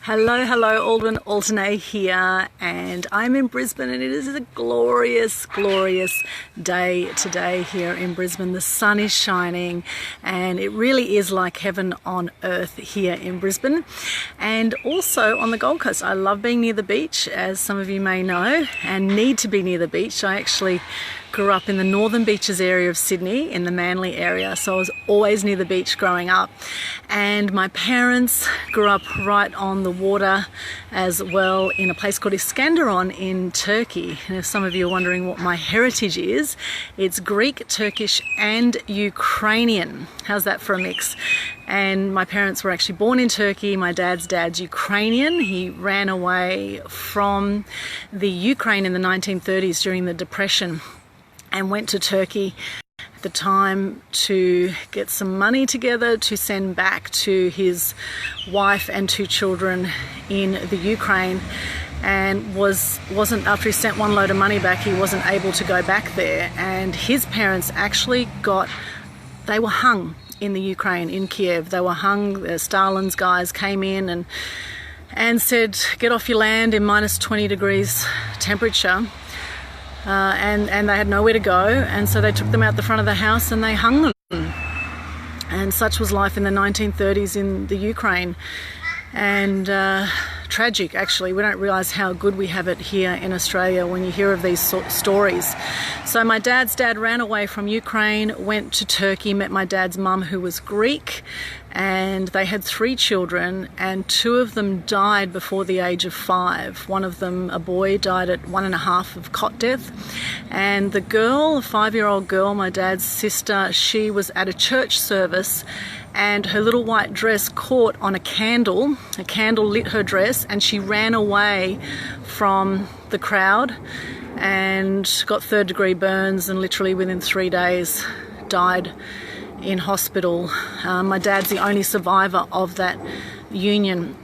Hello, Aldwyn, Altuney here, and I'm in Brisbane, and it is a glorious, glorious day today here in Brisbane. The sun is shining, and it really is like heaven on earth here in Brisbane. And also on the Gold Coast, I love being near the beach, as some of you may know, and need to be near the beach. I actually grew up in the northern beaches area of Sydney, in the Manly area, so I was always near the beach growing up. And my parents grew up right on the water as well, in a place called Iskenderun in Turkey. And if some of you are wondering what my heritage is, it's Greek, Turkish and Ukrainian. How's that for a mix? And my parents were actually born in Turkey. My dad's Ukrainian. He ran away from the Ukraine in the 1930s during the Depression and went to Turkey at the time to get some money together to send back to his wife and 2 children in the Ukraine, and wasn't after he sent one load of money back, he wasn't able to go back there. And his parents actually they were hung in the Ukraine, in Kiev. They were hung. Stalin's guys came in and said, get off your land in minus 20 degrees temperature. And they had nowhere to go, and so they took them out the front of the house and they hung them. And such was life in the 1930s in the Ukraine. And tragic, actually. We don't realise how good we have it here in Australia when you hear of these stories. So my dad's dad ran away from Ukraine, went to Turkey, met my dad's mum, who was Greek, and they had 3 children, and 2 of them died before the age of 5. One of them, a boy, died at 1.5 of cot death. And the girl, a 5-year-old girl, my dad's sister, she was at a church service, and her little white dress caught on a candle. A candle lit her dress, and she ran away from the crowd and got 3rd-degree burns, and literally within 3 days died in hospital. My dad's the only survivor of that union.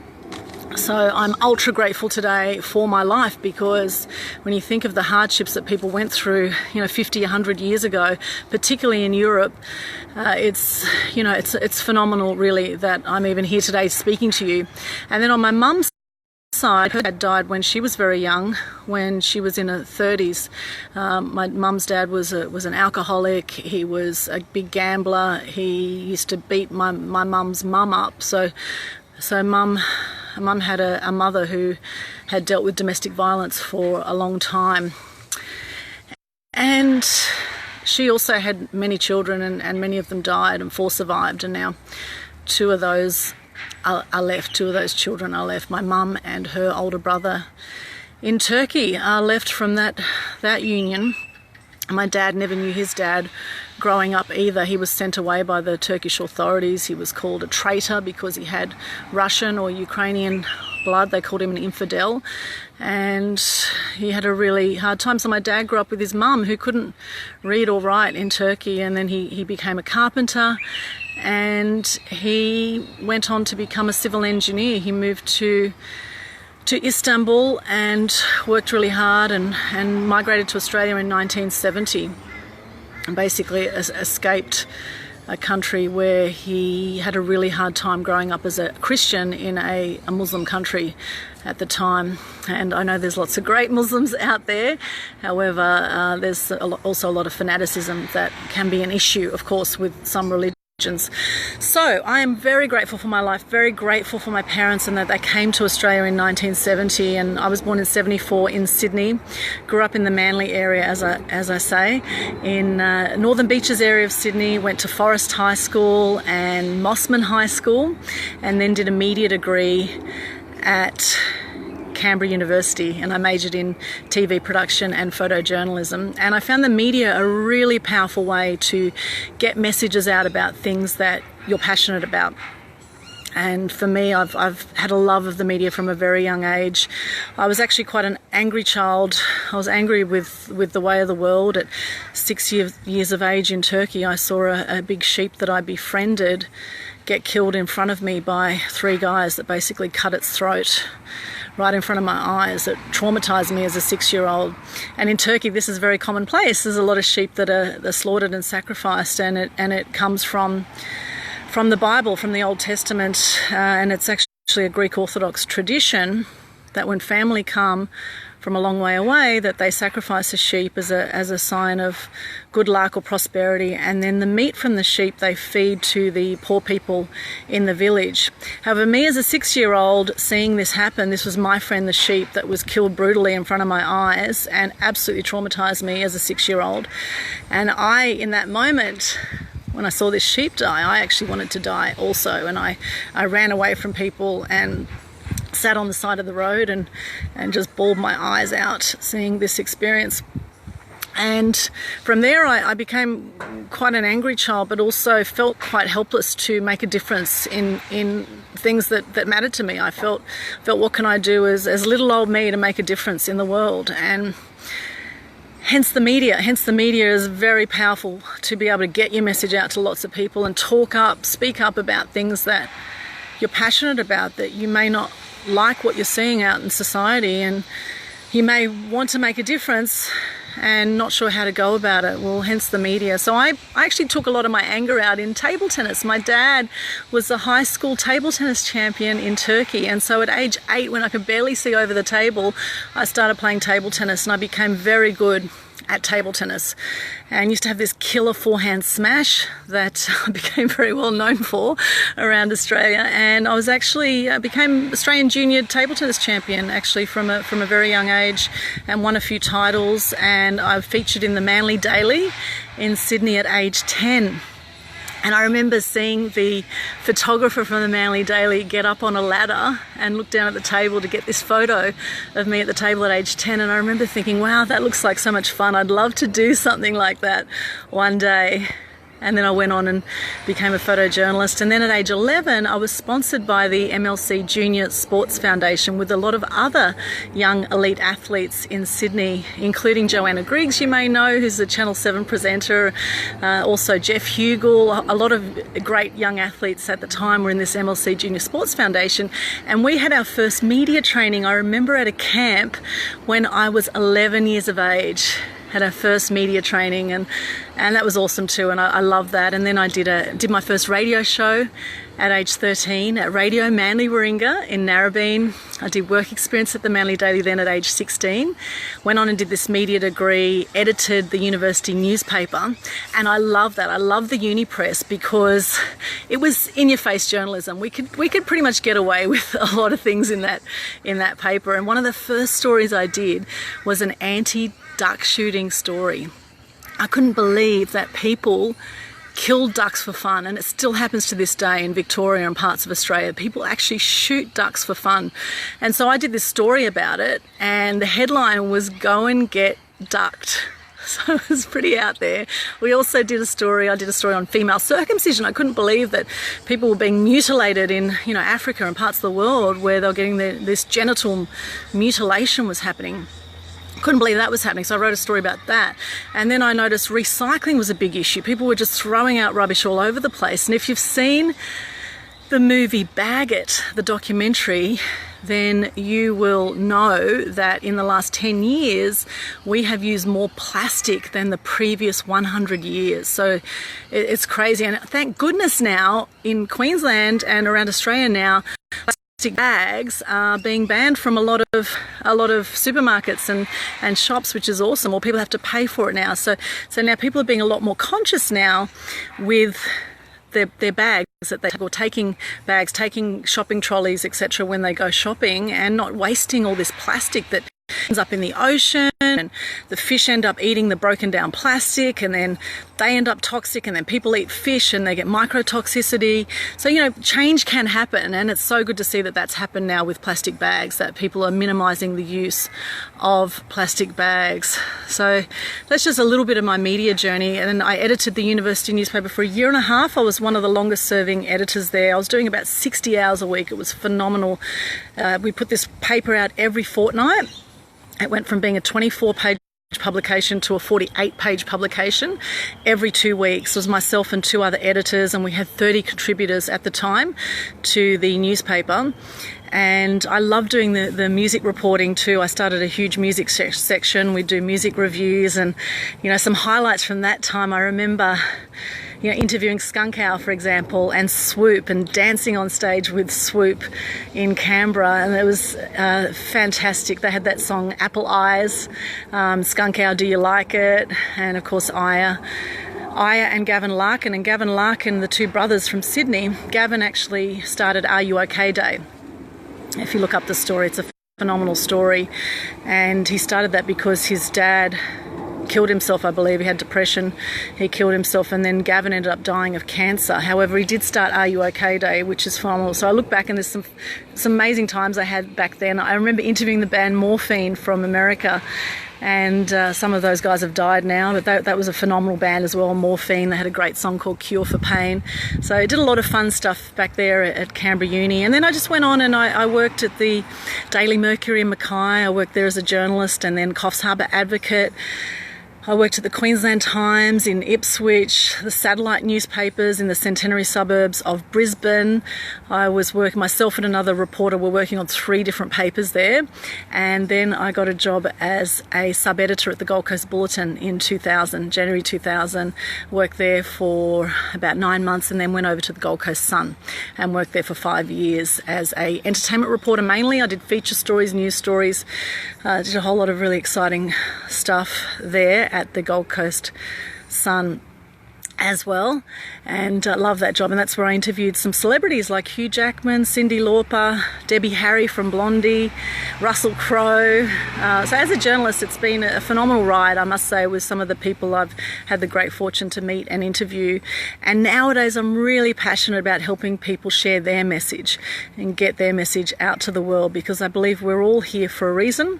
So I'm ultra grateful today for my life, because when you think of the hardships that people went through, 50, 100 years ago, particularly in Europe, it's phenomenal really that I'm even here today speaking to you. And then on my mum's side, her dad died when she was very young, when she was in her 30s. My mum's dad was an alcoholic. He was a big gambler. He used to beat my mum's mum up. So mum had a mother who had dealt with domestic violence for a long time. And she also had many children, and many of them died, and 4 survived, and now 2 of those are left. 2 of those children are left. My mum and her older brother in Turkey are left from that union. My dad never knew his dad growing up either. He was sent away by the Turkish authorities. He was called a traitor because he had Russian or Ukrainian blood. They called him an infidel, and he had a really hard time. So my dad grew up with his mum, who couldn't read or write in Turkey, and then he became a carpenter, and he went on to become a civil engineer. He moved to Istanbul and worked really hard, and migrated to Australia in 1970, and basically escaped a country where he had a really hard time growing up as a Christian in a Muslim country at the time. And I know there's lots of great Muslims out there. However, there's also a lot of fanaticism that can be an issue, of course, with some religions. So I am very grateful for my life, very grateful for my parents, and that they came to Australia in 1970. And I was born in 74 in Sydney, grew up in the Manly area, as I say, in Northern Beaches area of Sydney, went to Forest High School and Mossman High School, and then did a media degree at Canberra University, and I majored in TV production and photojournalism. And I found the media a really powerful way to get messages out about things that you're passionate about. And for me, I've had a love of the media from a very young age. I was actually quite an angry child. I was angry with the way of the world. At 6 years of age in Turkey, I saw a big sheep that I befriended get killed in front of me by 3 guys that basically cut its throat right in front of my eyes. It traumatised me as a 6-year-old. And in Turkey, this is very commonplace. There's a lot of sheep that are slaughtered and sacrificed, and it comes from the Bible, from the Old Testament, and it's actually actually a Greek Orthodox tradition that when family come from a long way away, that they sacrifice a sheep as a sign of good luck or prosperity, and then the meat from the sheep they feed to the poor people in the village. However, me as a 6-year-old seeing this happen, this was my friend the sheep that was killed brutally in front of my eyes and absolutely traumatized me as a 6-year-old. And I, in that moment, when I saw this sheep die, I actually wanted to die also, and I ran away from people and sat on the side of the road and just bawled my eyes out seeing this experience. And from there I became quite an angry child, but also felt quite helpless to make a difference in things that mattered to me. I felt what can I do as little old me to make a difference in the world? And hence the media is very powerful to be able to get your message out to lots of people and speak up about things that you're passionate about, that you may not like what you're seeing out in society, and you may want to make a difference and not sure how to go about it. Well, hence the media. So I actually took a lot of my anger out in table tennis. My dad was a high school table tennis champion in Turkey, and so at age 8, when I could barely see over the table, I started playing table tennis, and I became very good at table tennis and used to have this killer forehand smash that I became very well known for around Australia. And I was actually became Australian junior table tennis champion actually from a very young age, and won a few titles, and I featured in the Manly Daily in Sydney at age 10. And I remember seeing the photographer from the Manly Daily get up on a ladder and look down at the table to get this photo of me at the table at age 10. And I remember thinking, wow, that looks like so much fun. I'd love to do something like that one day. And then I went on and became a photojournalist. And then at age 11, I was sponsored by the MLC Junior Sports Foundation with a lot of other young elite athletes in Sydney, including Joanna Griggs, you may know, who's a Channel 7 presenter. Also Jeff Hugel. A lot of great young athletes at the time were in this MLC Junior Sports Foundation. And we had our first media training, I remember, at a camp when I was 11 years of age. Had our first media training, and that was awesome too, and I loved that. And then I did my first radio show at age 13 at Radio Manly Warringah in Narrabeen. I did work experience at the Manly Daily then at age 16. Went on and did this media degree, edited the university newspaper, and I love that. I love the uni press because it was in-your-face journalism. We could pretty much get away with a lot of things in that paper. And one of the first stories I did was an anti-duck shooting story. I couldn't believe that people kill ducks for fun, and it still happens to this day in Victoria and parts of Australia. People actually shoot ducks for fun. And so I did this story about it, and the headline was "Go and Get Ducked." So it was pretty out there. We also I did a story on female circumcision. I couldn't believe that people were being mutilated in Africa and parts of the world where they were getting this genital mutilation was happening. Couldn't believe that was happening, so I wrote a story about that. And then I noticed recycling was a big issue. People were just throwing out rubbish all over the place. And if you've seen the movie Bag It, the documentary, then you will know that in the last 10 years we have used more plastic than the previous 100 years. So it's crazy. And thank goodness now in Queensland and around Australia now, plastic bags are being banned from a lot of supermarkets and shops, which is awesome. Or people have to pay for it now. So now people are being a lot more conscious now with their bags that they take, or taking bags, taking shopping trolleys, etc. when they go shopping, and not wasting all this plastic that ends up in the ocean, and the fish end up eating the broken down plastic, and then they end up toxic, and then people eat fish and they get microtoxicity. So change can happen, and it's so good to see that that's happened now with plastic bags, that people are minimizing the use of plastic bags. So that's just a little bit of my media journey. And I edited the university newspaper for a year and a half. I was one of the longest serving editors there. I was doing about 60 hours a week. It was phenomenal. We put this paper out every fortnight. It went from being a 24-page publication to a 48-page publication every 2 weeks. It was myself and 2 other editors, and we had 30 contributors at the time to the newspaper. And I love doing the music reporting too. I started a huge music section. We do music reviews, and some highlights from that time. I remember interviewing Skunk Owl, for example, and Swoop, and dancing on stage with Swoop in Canberra, and it was fantastic. They had that song Apple Eyes, Skunk Owl, Do You Like It, and of course Aya and Gavin Larkin. And Gavin Larkin, the two brothers from Sydney, Gavin actually started Are You OK Day. If you look up the story, it's a phenomenal story, and he started that because his dad killed himself, I believe. He had depression, he killed himself, and then Gavin ended up dying of cancer. However, he did start Are You OK Day, which is phenomenal. So I look back and there's some amazing times I had back then. I remember interviewing the band Morphine from America, and some of those guys have died now, but that was a phenomenal band as well, Morphine. They had a great song called Cure for Pain. So I did a lot of fun stuff back there at Canberra Uni, and then I just went on and I worked at the Daily Mercury in Mackay. I worked there as a journalist, and then Coffs Harbour Advocate. I worked at the Queensland Times in Ipswich, the satellite newspapers in the centenary suburbs of Brisbane. I was working, myself and another reporter were working on 3 different papers there. And then I got a job as a sub-editor at the Gold Coast Bulletin in January 2000. Worked there for about 9 months, and then went over to the Gold Coast Sun and worked there for 5 years as a entertainment reporter mainly. I did feature stories, news stories, did a whole lot of really exciting stuff there at the Gold Coast Sun as well, and love that job. And that's where I interviewed some celebrities like Hugh Jackman, Cyndi Lauper, Debbie Harry from Blondie, Russell Crowe. So as a journalist, it's been a phenomenal ride, I must say, with some of the people I've had the great fortune to meet and interview. And nowadays I'm really passionate about helping people share their message and get their message out to the world, because I believe we're all here for a reason,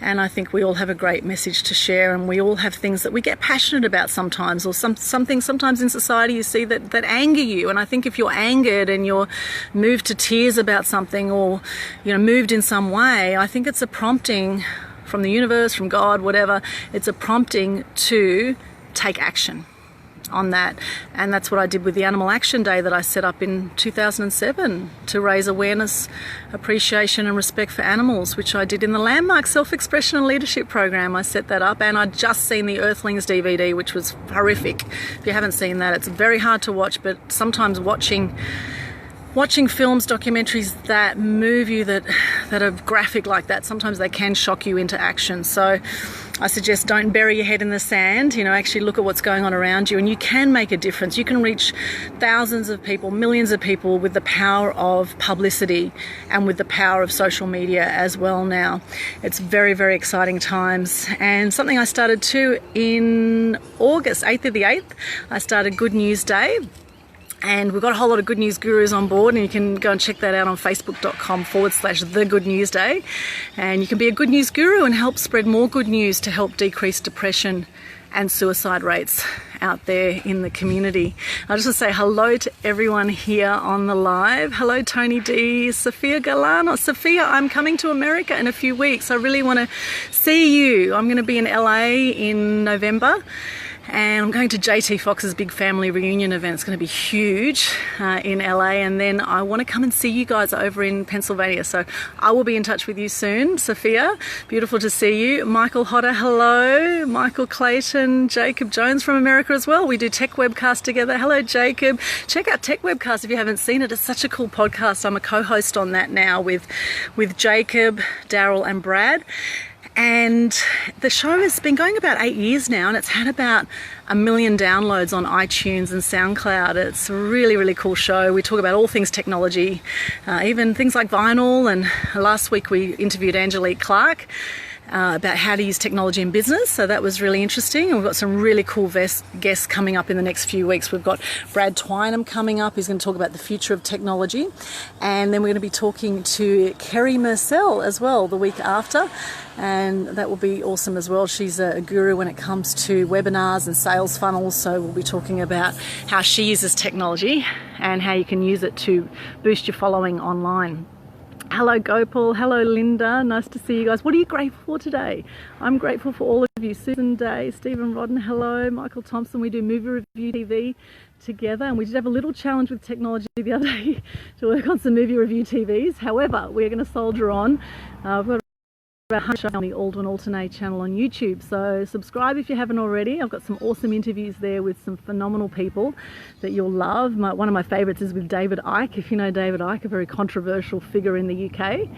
and I think we all have a great message to share, and we all have things that we get passionate about sometimes, or something sometimes in society you see that anger you. And I think if you're angered and you're moved to tears about something, or moved in some way, I think it's a prompting from the universe, from God, whatever. It's a prompting to take action on that. And that's what I did with the Animal Action Day that I set up in 2007 to raise awareness, appreciation and respect for animals, which I did in the landmark Self-Expression and Leadership program. I set that up, and I'd just seen the Earthlings DVD, which was horrific. If you haven't seen that, it's very hard to watch, but sometimes watching films, documentaries that move you, that are graphic like that, sometimes they can shock you into action. So I suggest don't bury your head in the sand, actually look at what's going on around you, and you can make a difference. You can reach thousands of people, millions of people, with the power of publicity and with the power of social media as well now. It's very, very exciting times. And something I started too in August, 8th of the 8th, I started Good News Day. And we've got a whole lot of good news gurus on board, and you can go and check that out on facebook.com/The Good News Day. And you can be a good news guru and help spread more good news to help decrease depression and suicide rates out there in the community. I just want to say hello to everyone here on the live. Hello, Tony D, Sophia Galano. Sophia, I'm coming to America in a few weeks. I really want to see you. I'm going to be in LA in November, and I'm going to JT Fox's big family reunion event. It's going to be huge in LA, and then I want to come and see you guys over in Pennsylvania. So I will be in touch with you soon. Sophia, beautiful to see you. Michael Hodder, hello. Michael Clayton, Jacob Jones from America as well. We do Tech Webcast together. Hello, Jacob. Check out Tech Webcast if you haven't seen it. It's such a cool podcast. I'm a co-host on that now with Jacob, Daryl and Brad. And the show has been going about 8 years now, and it's had about 1 million downloads on iTunes and SoundCloud. It's a really, really cool show. We talk about all things technology, even things like vinyl. And last week we interviewed Angelique Clark about how to use technology in business. So that was really interesting. And we've got some really cool guests coming up in the next few weeks. We've got Brad Twynham coming up. He's going to talk about the future of technology. And then we're going to be talking to Kerry Mersell as well the week after. And that will be awesome as well. She's a guru when it comes to webinars and sales funnels. So we'll be talking about how she uses technology and how you can use it to boost your following online. Hello Gopal, hello Linda, nice to see you guys. What are you grateful for today? I'm grateful for all of you. Susan Day, Stephen Rodden, hello. Michael Thompson, we do movie review TV together, and we did have a little challenge with technology the other day to work on some movie review TVs. However, we're going to soldier on. I've got on the Aldwyn Altuney channel on YouTube, so subscribe if you haven't already. I've got some awesome interviews there with some phenomenal people that you'll love. One of my favourites is with David Icke. If you know David Icke, a very controversial figure in the UK,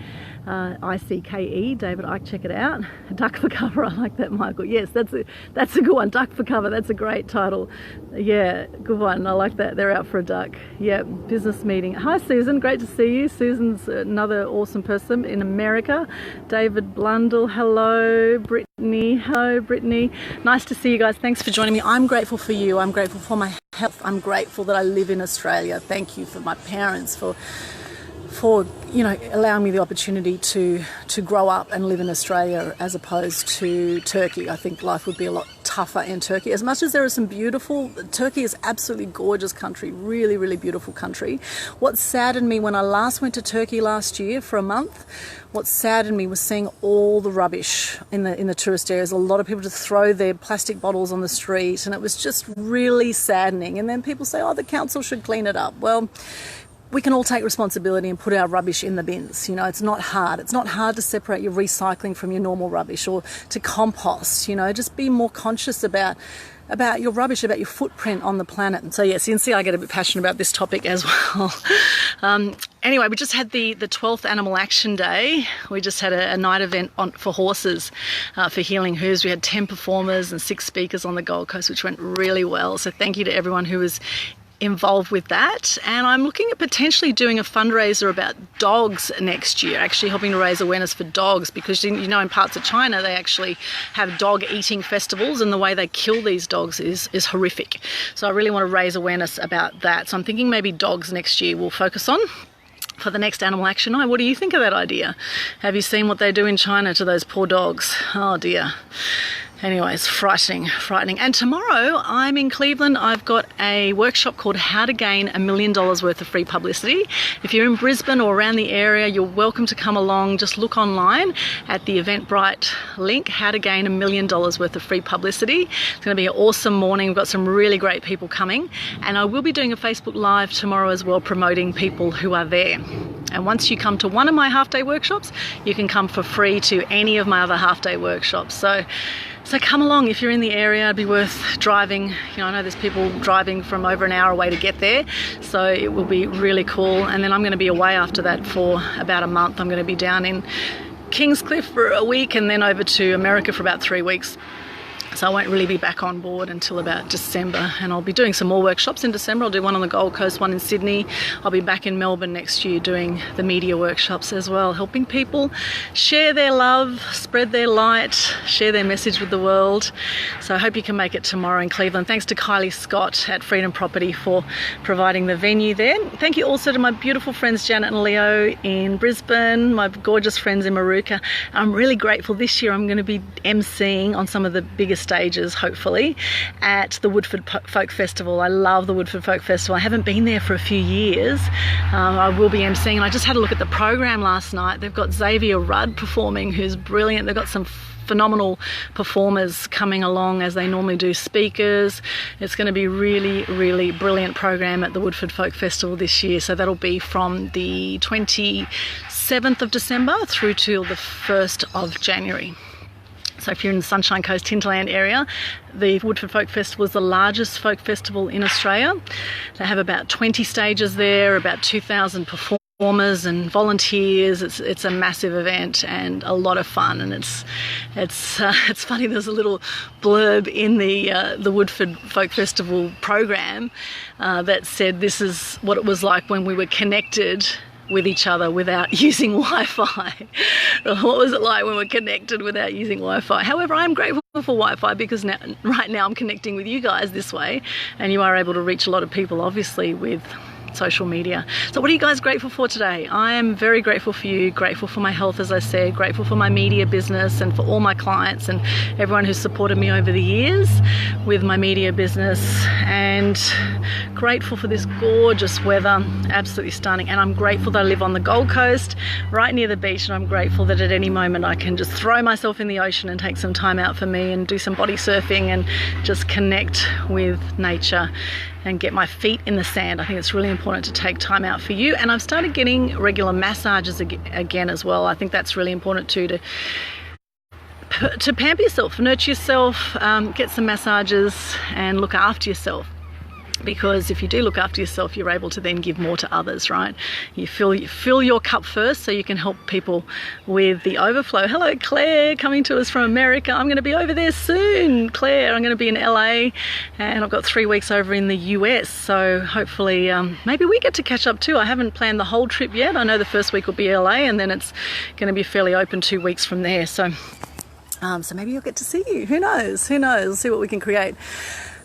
ICKE, David Icke, check it out. Duck for cover, I like that, Michael. Yes, that's a good one. Duck for cover, that's a great title. Yeah, good one, I like that. They're out for a duck. Yeah, business meeting. Hi Susan, great to see you. Susan's another awesome person in America. David Blundell, hello. Brittany, hello Brittany. Nice to see you guys. Thanks for joining me. I'm grateful for you. I'm grateful for my health. I'm grateful that I live in Australia. Thank you for my parents for allowing me the opportunity to grow up and live in Australia as opposed to Turkey. I think life would be a lot tougher in Turkey. As much as there are some Turkey is absolutely gorgeous country, really, really beautiful country. What saddened me when I last went to Turkey last year for a month, what saddened me was seeing all the rubbish in the tourist areas. A lot of people just throw their plastic bottles on the street, and it was just really saddening. And then people say, oh, the council should clean it up. Well, we can all take responsibility and put our rubbish in the bins. It's not hard. It's not hard to separate your recycling from your normal rubbish or to compost. Just be more conscious about your rubbish, about your footprint on the planet. And so, yes, you can see I get a bit passionate about this topic as well. Anyway, we just had the 12th Animal Action Day. We just had a night event for horses for Healing Hooves. We had 10 performers and 6 speakers on the Gold Coast, which went really well. So thank you to everyone who was involved with that. And I'm looking at potentially doing a fundraiser about dogs next year, actually helping to raise awareness for dogs, because in parts of China they actually have dog eating festivals, and the way they kill these dogs is horrific. So I really want to raise awareness about that. So I'm thinking maybe dogs next year we'll focus on for the next Animal Action Night. What do you think of that idea? Have you seen what they do in China to those poor dogs? Oh dear. Anyways, frightening. And tomorrow I'm in Cleveland. I've got a workshop called How to Gain $1 Million Worth of Free Publicity. If you're in Brisbane or around the area, you're welcome to come along. Just look online at the Eventbrite link, How to Gain $1 Million Worth of Free Publicity. It's going to be an awesome morning. We've got some really great people coming. And I will be doing a Facebook Live tomorrow as well, promoting people who are there. And once you come to one of my half-day workshops, you can come for free to any of my other half-day workshops. So come along if you're in the area. It'd be worth driving. I know there's people driving from over an hour away to get there, so it will be really cool. And then I'm going to be away after that for about a month. I'm going to be down in Kingscliff for a week and then over to America for about 3 weeks. So I won't really be back on board until about December, and I'll be doing some more workshops in December. I'll do one on the Gold Coast, one in Sydney. I'll be back in Melbourne next year doing the media workshops as well, helping people share their love, spread their light, share their message with the world. So I hope you can make it tomorrow in Cleveland. Thanks to Kylie Scott at Freedom Property for providing the venue there. Thank you also to my beautiful friends Janet and Leo in Brisbane, my gorgeous friends in Maruka. I'm really grateful. This year I'm going to be emceeing on some of the biggest stages, hopefully, at the Woodford Folk Festival. I love the Woodford Folk Festival. I haven't been there for a few years. I will be emceeing, and I just had a look at the program last night. They've got Xavier Rudd performing, who's brilliant. They've got some phenomenal performers coming along as they normally do, speakers. It's going to be really, really brilliant program at the Woodford Folk Festival this year. So that'll be from the 27th of December through till the 1st of January. So if you're in the Sunshine Coast hinterland area, the Woodford Folk Festival is the largest folk festival in Australia. They have about 20 stages there, about 2,000 performers and volunteers. It's a massive event and a lot of fun. And it's funny. There's a little blurb in the Woodford Folk Festival program that said this is what it was like when we were connected with each other without using Wi-Fi. What was it like when we're connected without using Wi-Fi? However, I'm grateful for Wi-Fi because right now I'm connecting with you guys this way, and you are able to reach a lot of people, obviously, with social media. So what are you guys grateful for today? I am very grateful for you, grateful for my health, as I said, grateful for my media business and for all my clients and everyone who's supported me over the years with my media business, and grateful for this gorgeous weather, absolutely stunning. And I'm grateful that I live on the Gold Coast right near the beach, and I'm grateful that at any moment I can just throw myself in the ocean and take some time out for me and do some body surfing and just connect with nature and get my feet in the sand. I think it's really important to take time out for you. And I've started getting regular massages again as well. I think that's really important too, to to pamper yourself, nurture yourself, get some massages and look after yourself. Because if you do look after yourself, you're able to then give more to others, right? You fill your cup first so you can help people with the overflow. Hello, Claire, coming to us from America. I'm going to be over there soon, Claire. I'm going to be in LA, and I've got 3 weeks over in the US. So hopefully, maybe we get to catch up too. I haven't planned the whole trip yet. I know the first week will be LA, and then it's going to be fairly open 2 weeks from there. So maybe I'll get to see you. Who knows? Who knows? We'll see what we can create.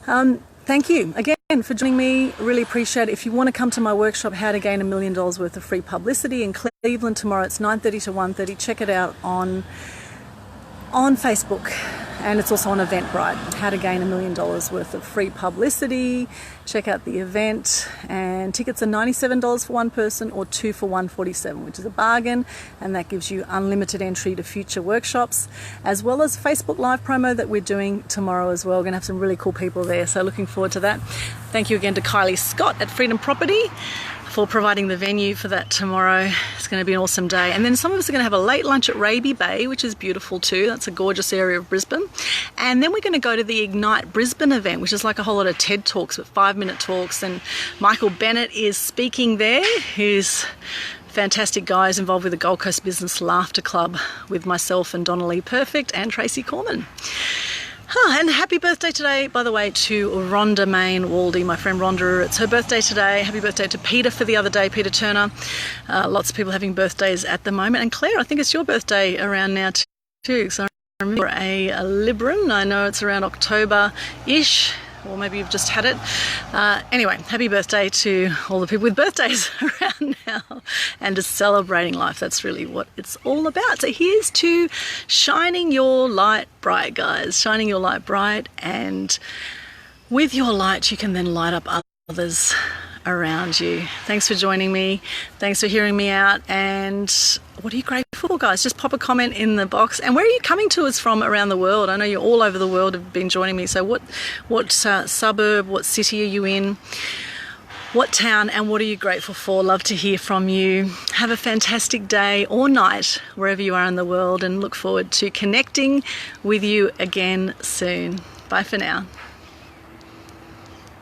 Thank you again for joining me. Really appreciate it. If you want to come to my workshop, How to Gain $1 Million Worth of Free Publicity in Cleveland tomorrow, it's 9:30 to 1:30. Check it out on Facebook. And it's also on Eventbrite, How to Gain $1 Million Worth of Free Publicity. Check out the event, and tickets are $97 for one person or 2 for $147, which is a bargain, and that gives you unlimited entry to future workshops, as well as Facebook Live promo that we're doing tomorrow as well. We're going to have some really cool people there, so looking forward to that. Thank you again to Kylie Scott at Freedom Property for providing the venue for that tomorrow. It's going to be an awesome day. And then some of us are going to have a late lunch at Raby Bay, which is beautiful too. That's a gorgeous area of Brisbane. And then we're going to go to the Ignite Brisbane event, which is like a whole lot of TED Talks, but 5-minute talks. And Michael Bennett is speaking there, who's fantastic guy, is involved with the Gold Coast Business Laughter Club with myself and Donna Perfect and Tracy Corman. And happy birthday today, by the way, to Rhonda Main Waldy, my friend Rhonda. It's her birthday today. Happy birthday to Peter for the other day, Peter Turner. Lots of people having birthdays at the moment. And Claire, I think it's your birthday around now too. So I remember a Libran. I know it's around October-ish, or maybe you've just had it. Anyway, happy birthday to all the people with birthdays around now and just celebrating life. That's really what it's all about. So here's to shining your light bright, guys. Shining your light bright, and with your light you can then light up others around you. Thanks for joining me. Thanks for hearing me out. And what are you grateful for, guys? Just pop a comment in the box. And where are you coming to us from around the world? I know you're all over the world have been joining me. So what suburb, what city are you in? What town, and what are you grateful for? Love to hear from you. Have a fantastic day or night wherever you are in the world, and look forward to connecting with you again soon. Bye for now.